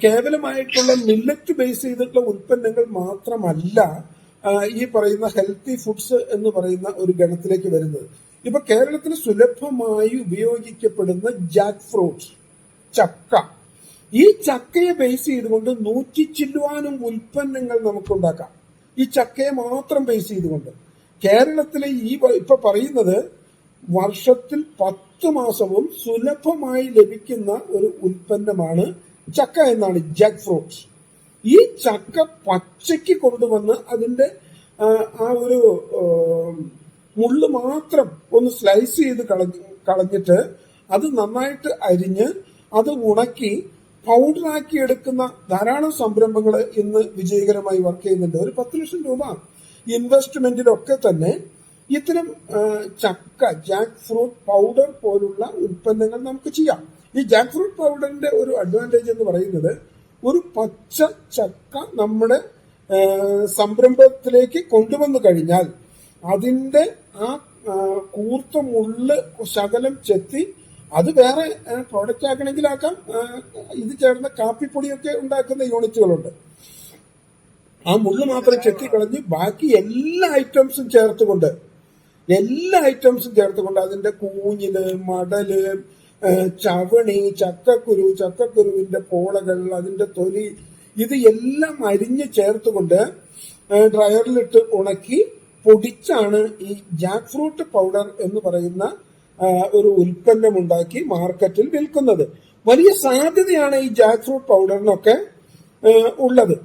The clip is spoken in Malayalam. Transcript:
കേവലമായിട്ടുള്ള മില്ലറ്റ് ബേസ് ചെയ്തിട്ടുള്ള ഉൽപ്പന്നങ്ങൾ മാത്രമല്ല ഈ പറയുന്ന ഹെൽത്തി ഫുഡ്സ് എന്ന് പറയുന്ന ഒരു ഗണത്തിലേക്ക് വരുന്നത്. ഇപ്പൊ കേരളത്തിൽ സുലഭമായി ഉപയോഗിക്കപ്പെടുന്ന ജാക്ക് ഫ്രൂട്ട്സ്, ചക്ക, ഈ ചക്കയെ ബേസ് ചെയ്തുകൊണ്ട് 100 ചില്ലുവാനും ഉൽപ്പന്നങ്ങൾ നമുക്കുണ്ടാക്കാം. ഈ ചക്കയെ മാത്രം ബേസ് ചെയ്തുകൊണ്ട് കേരളത്തിലെ ഈ ഇപ്പൊ പറയുന്നത് വർഷത്തിൽ 10 മാസവും സുലഭമായി ലഭിക്കുന്ന ഒരു ഉൽപ്പന്നമാണ് ചക്ക എന്നാണ് ജാക്ക് ഫ്രൂട്ട്സ്. ഈ ചക്ക പച്ചയ്ക്ക് കൊണ്ടുവന്ന് അതിന്റെ ആ ഒരു മുള്ള് മാത്രം ഒന്ന് സ്ലൈസ് ചെയ്ത് കളഞ്ഞിട്ട് അത് നന്നായിട്ട് അരിഞ്ഞ് അത് ഉണക്കി പൗഡറാക്കി എടുക്കുന്ന ധാരാളം സംരംഭങ്ങൾ ഇന്ന് വിജയകരമായി വർക്ക് ചെയ്യുന്നുണ്ട്. ഒരു 10 ലക്ഷം രൂപ ഇൻവെസ്റ്റ്മെന്റിലൊക്കെ തന്നെ ഇത്തരം ചക്ക, ജാക്ക് ഫ്രൂട്ട് പൗഡർ പോലുള്ള ഉൽപ്പന്നങ്ങൾ നമുക്ക് ചെയ്യാം. ഈ ജാക്ക് ഫ്രൂട്ട് പൗഡറിന്റെ ഒരു അഡ്വാൻറ്റേജ് എന്ന് പറയുന്നത് ഒരു പച്ച ചക്ക നമ്മുടെ സംരംഭത്തിലേക്ക് കൊണ്ടുവന്നു കഴിഞ്ഞാൽ അതിന്റെ ആ കൂർത്ത മുള്ള് ശകലം ചെത്തി അത് വേറെ പ്രോഡക്റ്റ് ആക്കണമെങ്കിൽ ആക്കാം. ഇത് ചേർന്ന കാപ്പിപ്പൊടിയൊക്കെ ഉണ്ടാക്കുന്ന യൂണിറ്റുകളുണ്ട്. ആ മുള്ള് മാത്രം ചെത്തിക്കളഞ്ഞ് ബാക്കി എല്ലാ ഐറ്റംസും ചേർത്തുകൊണ്ട് അതിന്റെ കൂഞ്ഞില്, മടല്, ചവണി, ചക്കക്കുരുവിന്റെ പോളകൾ, അതിന്റെ തൊലി, ഇത് എല്ലാം അരിഞ്ഞ് ചേർത്തുകൊണ്ട് ഡ്രയറിലിട്ട് ഉണക്കി പൊടിച്ചാണ് ഈ ജാക്ക് ഫ്രൂട്ട് പൗഡർ എന്ന് പറയുന്ന ഒരു ഉൽപ്പന്നം ഉണ്ടാക്കി മാർക്കറ്റിൽ വിൽക്കുന്നത്. വലിയ സാധ്യതയാണ് ഈ ജാക്ക് ഫ്രൂട്ട് പൗഡറിനൊക്കെ ഉള്ളത്.